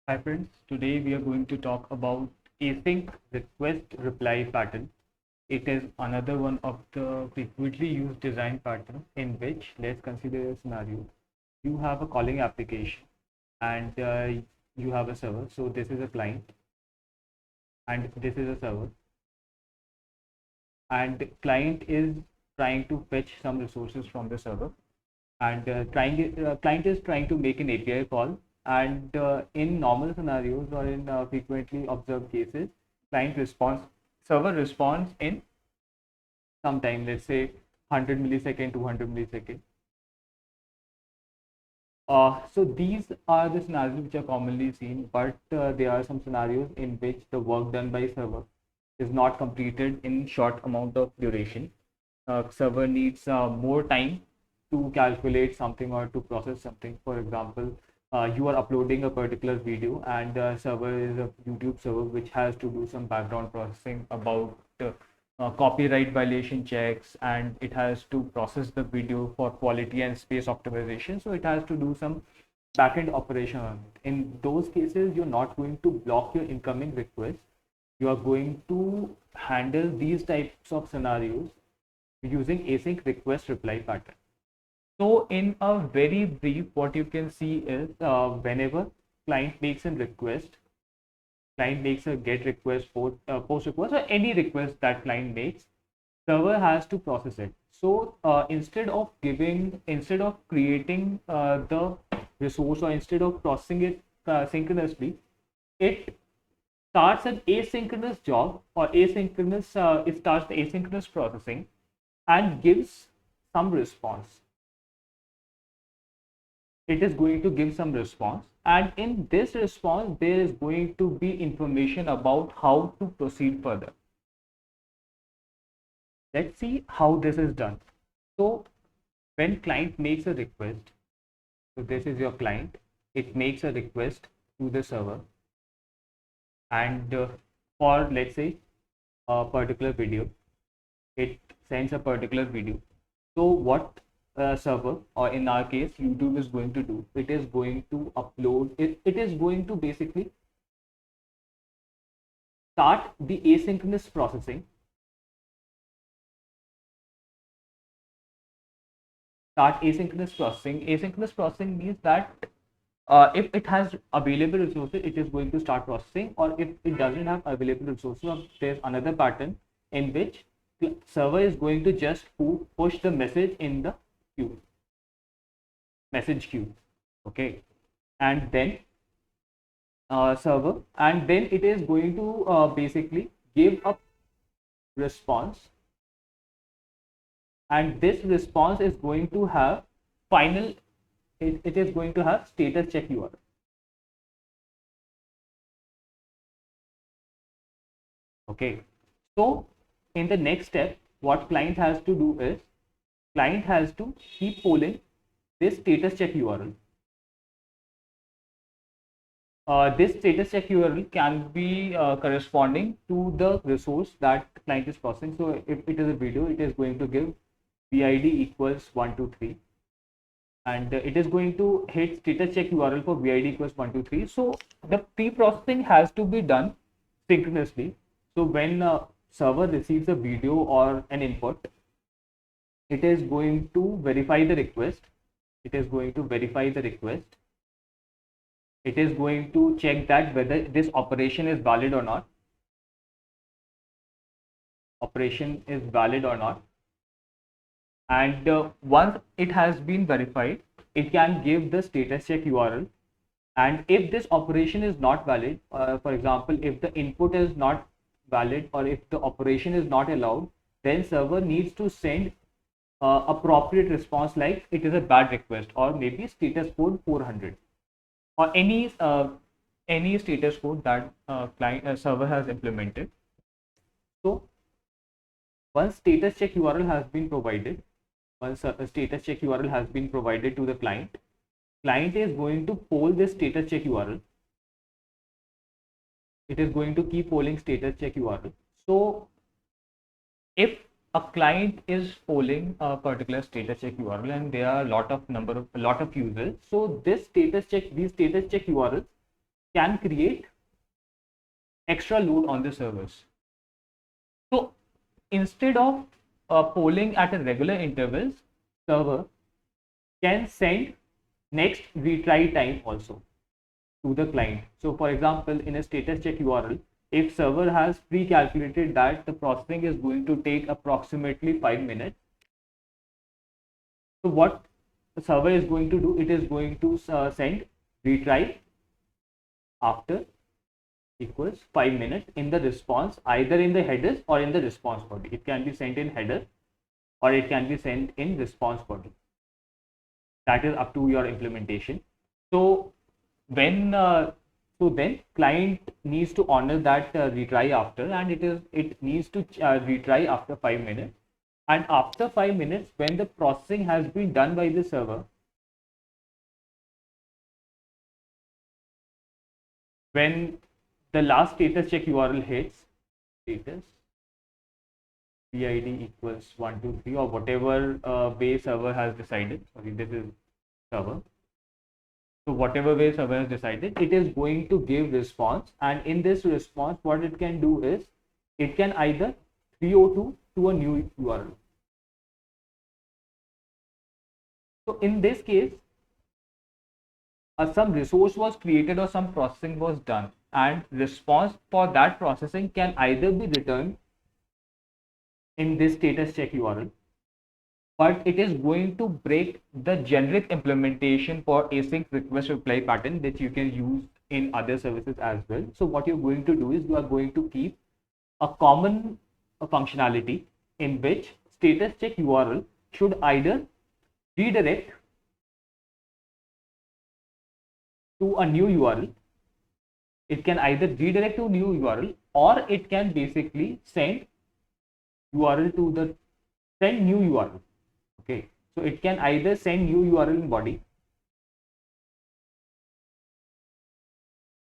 Hi friends, today we are going to talk about async request reply pattern. It is another one of the frequently used design pattern in which, let's consider a scenario. You have a calling application and you have a server. So this is a client and this is a server, and the client is trying to fetch some resources from the server, and client is trying to make an API call. And in normal scenarios or in frequently observed cases, client response server responds in some time, let's say 100 millisecond, 200 millisecond. So these are the scenarios which are commonly seen, but there are some scenarios in which the work done by server is not completed in short amount of duration. Server needs more time to calculate something or to process something. For example, you are uploading a particular video, and server is a YouTube server which has to do some background processing about copyright violation checks, and it has to process the video for quality and space optimization. So it has to do some backend operation on it. In those cases, you're not going to block your incoming request. You are going to handle these types of scenarios using async request reply pattern. So in a very brief, what you can see is whenever client makes a request, client makes a get request, post request, or any request that client makes, server has to process it. So instead of creating the resource, or instead of processing it synchronously, it starts an asynchronous job, or asynchronous it starts the asynchronous processing and gives some response. It is going to give some response, and in this response there is going to be information about how to proceed further. Let's see how this is done. So when client makes a request, so this is your client, it makes a request to the server, and for, let's say, a particular video, it sends a particular video. So what server, or in our case YouTube, is going to do, it is going to upload it, it is going to basically start the asynchronous processing. Asynchronous processing means that if it has available resources, it is going to start processing, or if it doesn't have available resources, there's another pattern in which the server is going to just push the message in the queue, message queue. Okay, and then server, and then it is going to basically give a response, and this response is going to have final, it is going to have status check URL. Okay, so in the next step, what client has to do is, client has to keep polling this status check URL. This status check URL can be corresponding to the resource that client is processing. So if it is a video, it is going to give vid equals 123, and it is going to hit status check URL for vid equals 123. So the pre-processing has to be done synchronously. So when server receives a video or an input, it is going to verify the request. It is going to verify the request. It is going to check that whether this operation is valid or not. Operation is valid or not. And once it has been verified, it can give the status check URL. And if this operation is not valid, for example, if the input is not valid, or if the operation is not allowed, then server needs to send appropriate response, like it is a bad request, or maybe status code 400, or any status code that client server has implemented. So once status check URL has been provided, once a status check URL has been provided to the client, client is going to poll this status check URL. It is going to keep polling status check URL. So if a client is polling a particular status check URL, and there are a lot of users, so these status check URLs can create extra load on the servers. So instead of polling at a regular intervals, server can send next retry time also to the client. So for example, in a status check URL, if server has pre-calculated that the processing is going to take approximately 5 minutes, so what the server is going to do, it is going to send retry after equals 5 minutes in the response, either in the headers or in the response body. It can be sent in header or it can be sent in response body. That is up to your implementation. So when then client needs to honor that retry after, and it needs to retry after 5 minutes, and after 5 minutes when the processing has been done by the server, when the last status check URL hits status PID equals 123 or whatever way server has decided. Sorry, this is server. So whatever way server has decided, it is going to give response, and in this response, what it can do is it can either 302 to a new URL. So in this case, some resource was created or some processing was done, and response for that processing can either be returned in this status check URL, but it is going to break the generic implementation for async request reply pattern that you can use in other services as well. So what you're going to do is you are going to keep a common functionality in which status check URL should either redirect to a new URL. It can either redirect to a new URL, or it can basically send URL to the send new URL. Okay, so it can either send new URL in body,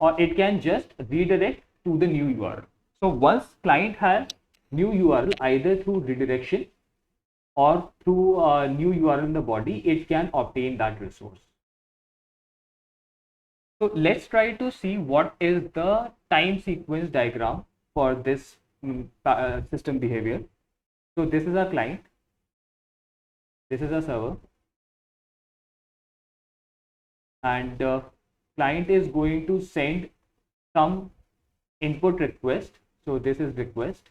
or it can just redirect to the new URL. So once client has new URL either through redirection or through a new URL in the body, it can obtain that resource. So let's try to see what is the time sequence diagram for this system behavior. So this is a client, this is a server, and client is going to send some input request. So this is request.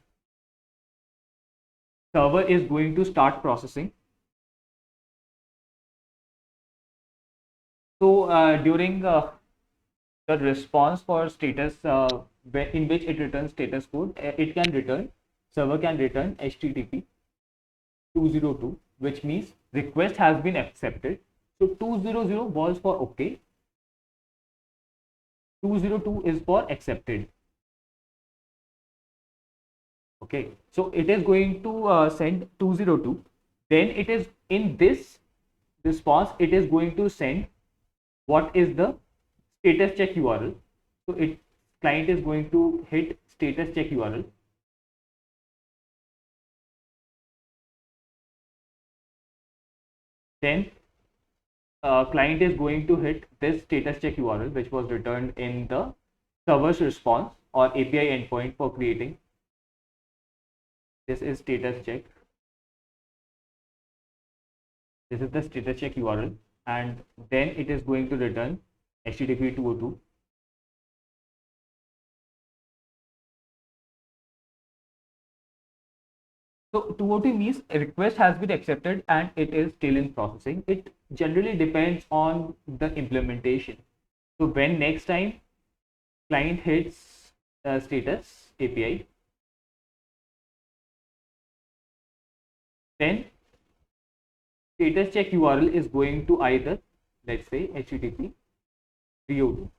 Server is going to start processing. So during the response for status in which it returns status code, it can return, server can return HTTP 202, which means request has been accepted. So 200 was for OK, 202 is for accepted. Okay, so it is going to send 202, then it is in this response, it is going to send what is the status check URL. So client is going to hit status check URL. Then client is going to hit this status check URL, which was returned in the server's response or API endpoint for creating. This is status check. This is the status check URL, and then it is going to return HTTP 202. So 202 means a request has been accepted and it is still in processing. It generally depends on the implementation. So when next time client hits status API, then status check URL is going to either, let's say, HTTP 302.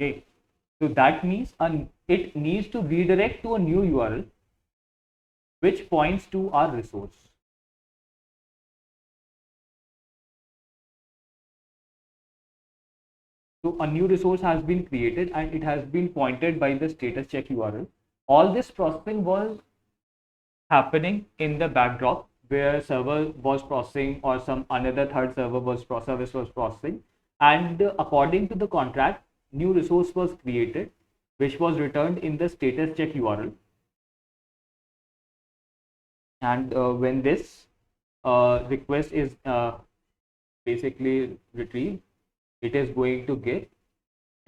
Okay, so that means it needs to redirect to a new URL which points to our resource. So a new resource has been created and it has been pointed by the status check URL. All this processing was happening in the backdrop where server was processing or some another third server was service was processing, and according to the contract, new resource was created, which was returned in the status check URL. And when this request is basically retrieved, it is going to get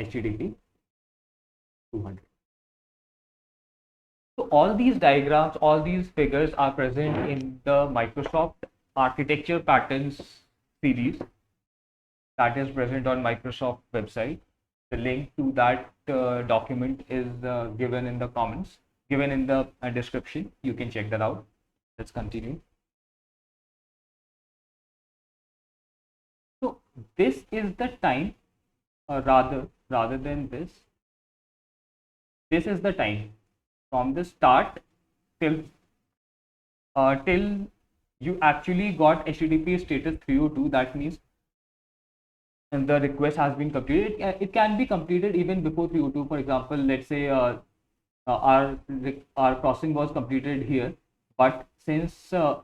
HTTP 200. So all these diagrams, all these figures are present in the Microsoft Architecture Patterns series that is present on Microsoft website. The link to that document is given in the comments, given in the description. You can check that out. Let's continue. So this is the time, rather than this is the time from the start till you actually got HTTP status 302. That means and the request has been completed. It can be completed even before 302. For example, let's say our processing was completed here, but since our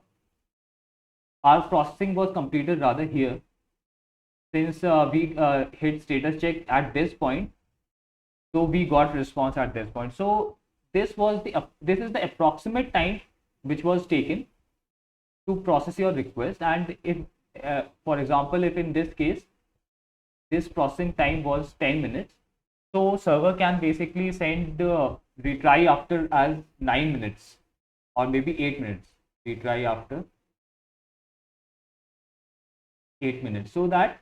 processing was completed rather here, since we hit status check at this point, so we got response at this point. So this is the approximate time which was taken to process your request. And if for example, if in this case this processing time was 10 minutes, so server can basically send retry after as 9 minutes or maybe 8 minutes, retry after 8 minutes, so that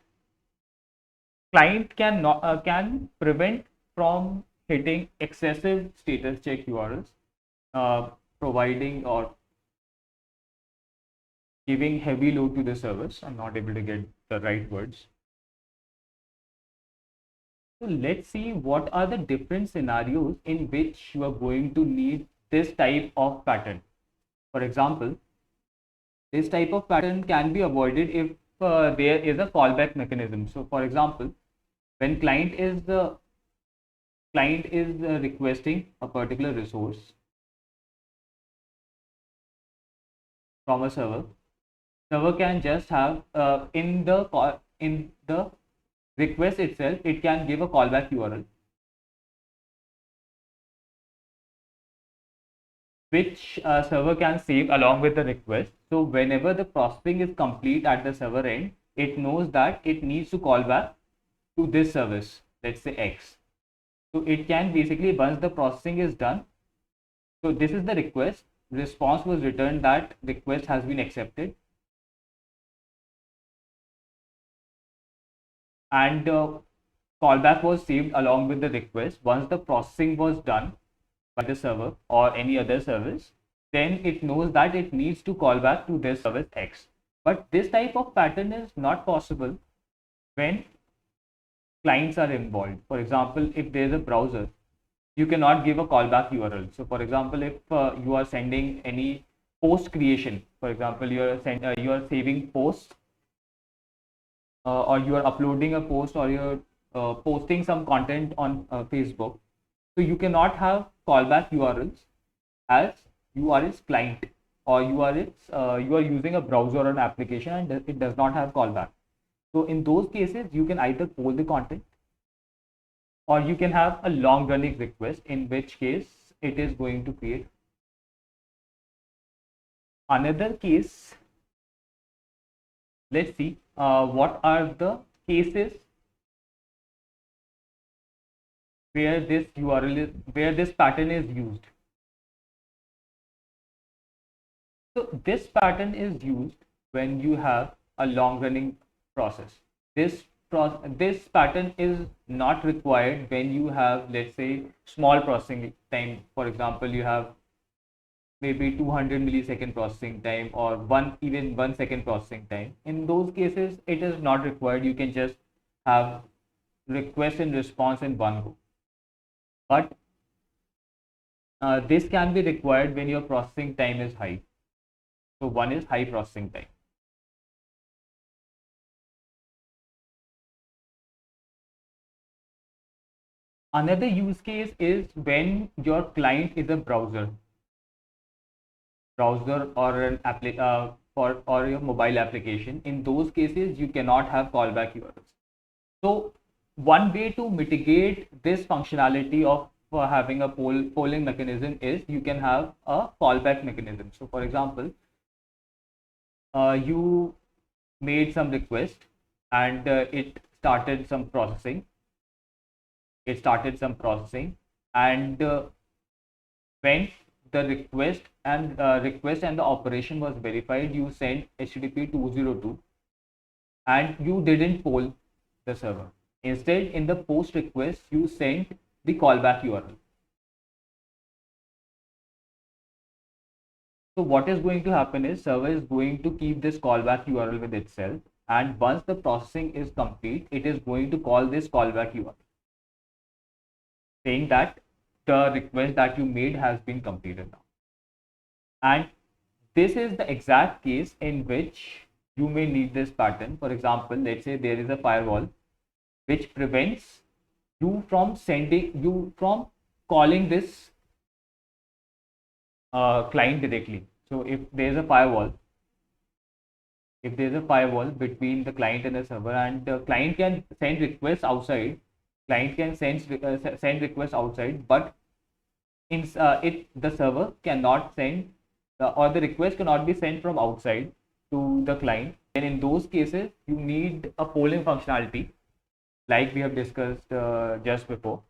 client can prevent from hitting excessive status check URLs, providing or giving heavy load to the servers. I'm not able to get the right words. So let's see what are the different scenarios in which you are going to need this type of pattern. For example, this type of pattern can be avoided if there is a callback mechanism. So for example, when client is requesting a particular resource from a server can just have in the request itself, it can give a callback URL, which server can save along with the request. So whenever the processing is complete at the server end, it knows that it needs to call back to this service, let's say X. So it can basically, once the processing is done, so this is the request, response was returned that request has been accepted, and callback was saved along with the request. Once the processing was done by the server or any other service, then it knows that it needs to call back to this service X. But this type of pattern is not possible when clients are involved. For example, if there is a browser, you cannot give a callback URL. So for example, if you are sending any post creation, for example, you are saving posts, or you are uploading a post, or you're posting some content on Facebook, so you cannot have callback URLs as you are its client, or you are using a browser or an application and it does not have callback. So in those cases, you can either poll the content, or you can have a long running request, in which case it is going to create. Another case, let's see what are the cases where this pattern is used. So this pattern is used when you have a long running process. This pattern is not required when you have, let's say, small processing time. For example, you have maybe 200 millisecond processing time, or even 1 second processing time. In those cases, it is not required. You can just have request and response in one go. But this can be required when your processing time is high. So one is high processing time. Another use case is when your client is a browser or an or your mobile application. In those cases, you cannot have callback URLs. So one way to mitigate this functionality of having a polling mechanism is you can have a callback mechanism. So for example, you made some request and it started some processing. And when the request and the operation was verified, you sent HTTP 202 and you didn't poll the server. Instead, in the post request, you sent the callback URL. So what is going to happen is server is going to keep this callback URL with itself, and once the processing is complete, it is going to call this callback URL, saying that the request that you made has been completed now. And this is the exact case in which you may need this pattern. For example, let's say there is a firewall which prevents you from calling this client directly. So if there's a firewall between the client and the server, and the client can send requests outside, but the server cannot send or the request cannot be sent from outside to the client. Then in those cases, you need a polling functionality, like we have discussed just before.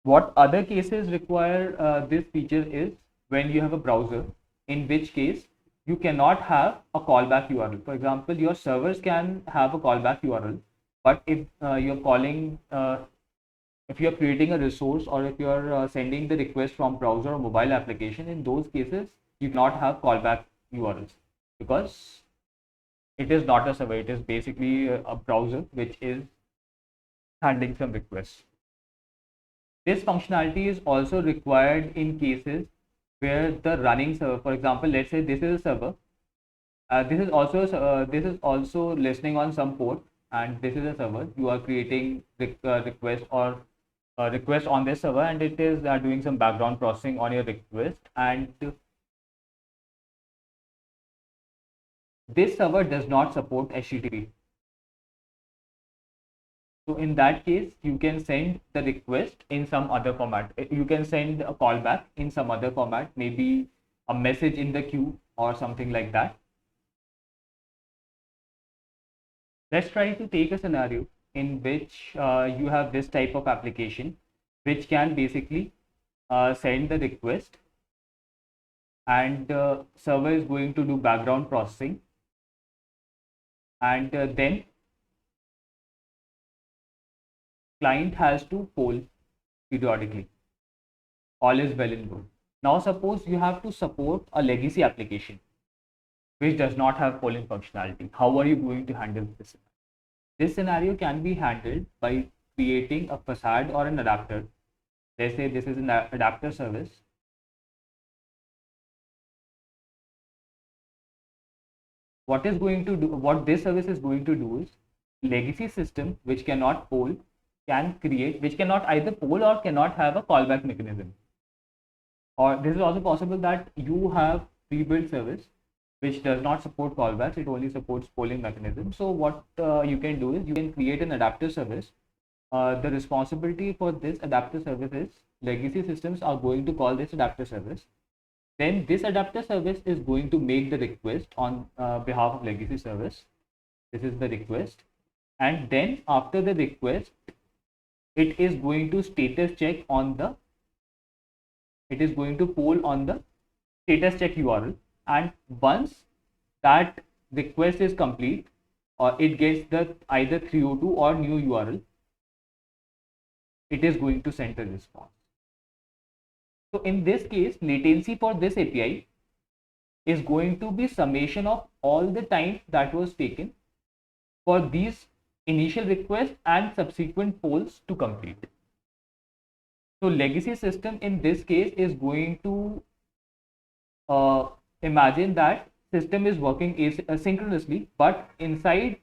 What other cases require this feature is when you have a browser, in which case you cannot have a callback URL. For example, your servers can have a callback URL, but if if you're creating a resource, or if you're sending the request from browser or mobile application, in those cases you cannot have callback URLs, because it is not a server, it is basically a browser which is handling some requests. This functionality is also required in cases where the running server, for example, let's say this is a server, this is also listening on some port, and this is a server. You are creating request or request on this server, and it is doing some background processing on your request, and this server does not support HTTP. So in that case, you can send the request in some other format. You can send a callback in some other format, maybe a message in the queue or something like that. Let's try to take a scenario in which you have this type of application which can basically send the request, and the server is going to do background processing, and then client has to poll periodically. All is well and good. Now suppose you have to support a legacy application which does not have polling functionality. How are you going to handle this? This scenario can be handled by creating a facade or an adapter. Let's say this is an adapter service. What this service is going to do is, legacy system which cannot poll which cannot either poll or cannot have a callback mechanism. Or this is also possible that you have pre-built service which does not support callbacks, it only supports polling mechanism. So what you can do is you can create an adapter service. The responsibility for this adapter service is legacy systems are going to call this adapter service. Then this adapter service is going to make the request on behalf of legacy service. This is the request, and then after the request, it is going to status check on the it is going to poll on the status check URL, and once that request is complete, or it gets the either 302 or new URL, it is going to send a response. So in this case, latency for this API is going to be summation of all the time that was taken for these initial requests and subsequent polls to complete. So legacy system in this case is going to imagine that system is working asynchronously, but inside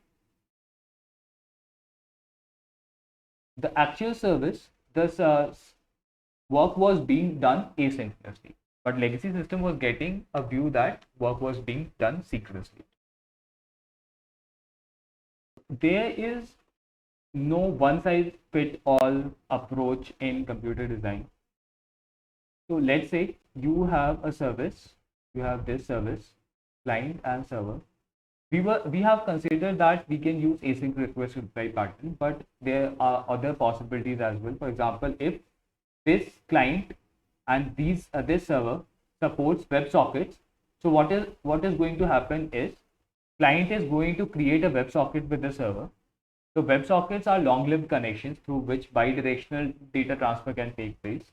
the actual service, the work was being done asynchronously, but legacy system was getting a view that work was being done synchronously. There is no one size fit all approach in computer design. So let's say you have a service, you have this service, client and server. We have considered that we can use async request reply pattern, but there are other possibilities as well. For example, if this client and this server supports WebSockets, so what is going to happen is client is going to create a WebSocket with the server. So WebSockets are long-lived connections through which bidirectional data transfer can take place.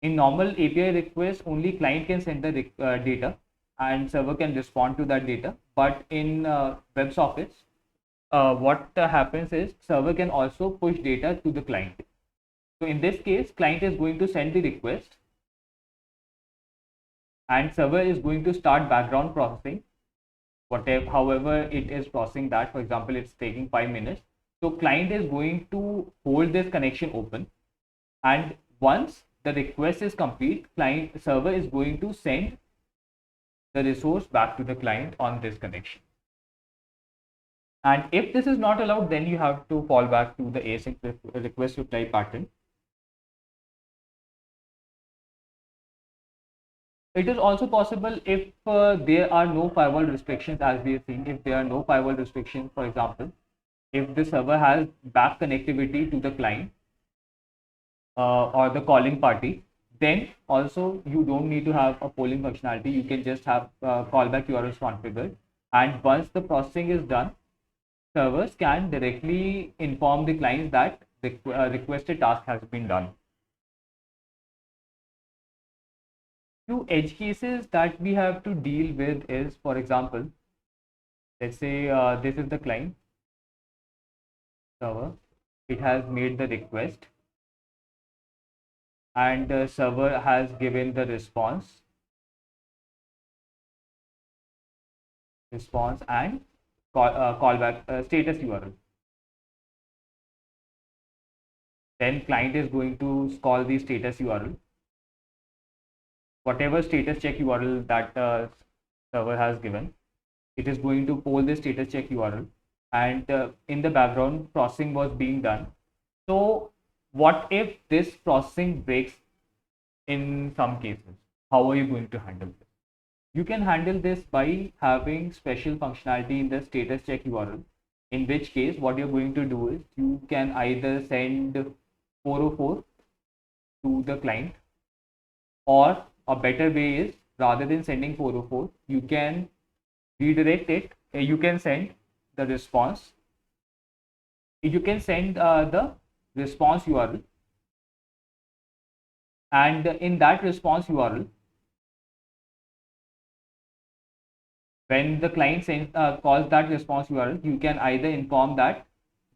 In normal API requests, only client can send the data and server can respond to that data. But in WebSockets, what happens is server can also push data to the client. So in this case, client is going to send the request and server is going to start background processing, however it is processing that. For example, it's taking 5 minutes. So client is going to hold this connection open, and once the request is complete, client server is going to send the resource back to the client on this connection. And if this is not allowed, then you have to fall back to the async request reply pattern. It is also possible if there are no firewall restrictions, as we have seen. If there are no firewall restrictions, for example, if the server has back connectivity to the client or the calling party, then also you don't need to have a polling functionality. You can just have callback URLs configured, and once the processing is done, servers can directly inform the client that the requested task has been done. Few edge cases that we have to deal with is, for example, let's say this is the client server. It has made the request and the server has given the response and callback status URL. Then client is going to call the status URL. Whatever status check URL that server has given, it is going to poll the status check URL, and in the background processing was being done. So what if this processing breaks in some cases? How are you going to handle this? You can handle this by having special functionality in the status check URL, in which case what you're going to do is you can either send 404 to the client, or a better way is, rather than sending 404, you can redirect it. You can send the response. You can send the response URL, and in that response URL, when the client calls that response URL, you can either inform that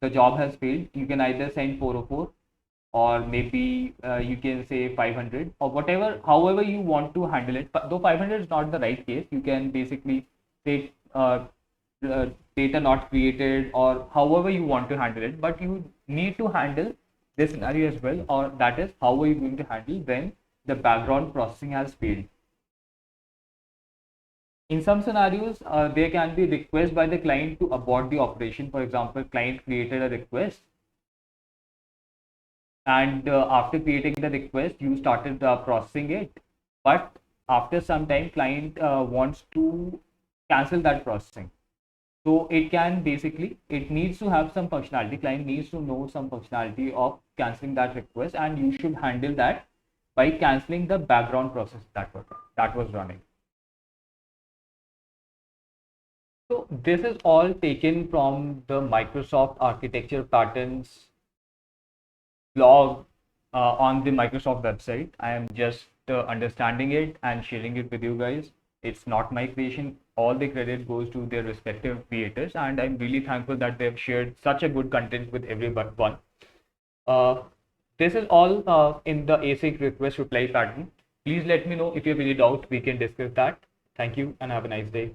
the job has failed. You can either send 404, or maybe you can say 500, or whatever, however you want to handle it. But though 500 is not the right case, you can basically say data not created, or however you want to handle it. But you need to handle this scenario as well, or that is how are you going to handle when the background processing has failed. In some scenarios, there can be request by the client to abort the operation. For example, client created a request, and after creating the request, you started processing it, but after some time, client wants to cancel that processing. So it can basically, it needs to have some functionality. Client needs to know some functionality of canceling that request, and you should handle that by canceling the background process that was running. So this is all taken from the Microsoft Architecture Patterns blog on the Microsoft website. I am just understanding it and sharing it with you guys. It's not my creation. All the credit goes to their respective creators, and I'm really thankful that they've shared such a good content with everyone. This is all in the async request reply pattern. Please let me know if you have any doubt. We can discuss that. Thank you and have a nice day.